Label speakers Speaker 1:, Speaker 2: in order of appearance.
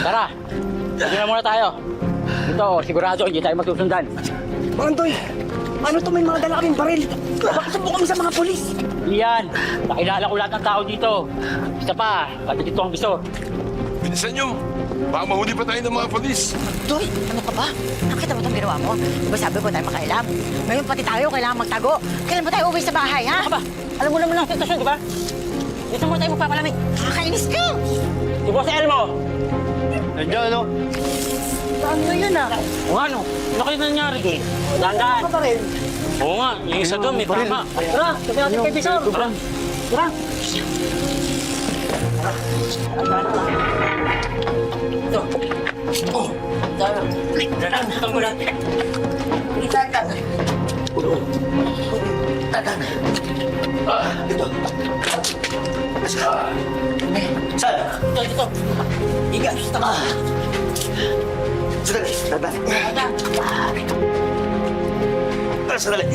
Speaker 1: Tara, hindi na muna tayo. Ito, sigurado hindi tayo magsusundan.
Speaker 2: Andoy, ano to, may mga dala kaming baril? Baka sumbong kami sa mga polis.
Speaker 1: Iyan, nakilala ko lahat ng tao dito. Isa pa, pati dito ang biso.
Speaker 3: Bilisan nyo. Baka mahuli pa tayo ng mga polis.
Speaker 4: Doy, ano ka ba? Nakita mo itong ginawa mo? Diba sabi ko tayo makailam? Ngayon pati tayo kailangan magtago. Kailan ba tayo uwi sa bahay, ha?
Speaker 1: Ano ba? Alam mo naman ang sitwasyon, di ba? Dito muna tayo magpapalamig.
Speaker 4: Nakakainis ka!
Speaker 1: Si Boss Elmo!
Speaker 3: Nandiyan, no?
Speaker 2: Saan na yan, ah?
Speaker 1: O ano? Ano kayo nangyari doon? Dahan-dahan.
Speaker 2: Ano ba rin?
Speaker 1: Oo nga, yung isa doon, may tama.
Speaker 2: Tara, sabi natin kay Bisor.
Speaker 1: Tara.
Speaker 2: Tara.
Speaker 1: Ito. Oh! Dahan, butang mo lang.
Speaker 3: Ito.
Speaker 1: Saan? Ito, dito. Iga, tama.
Speaker 3: Sandali. Dadan. Sandali.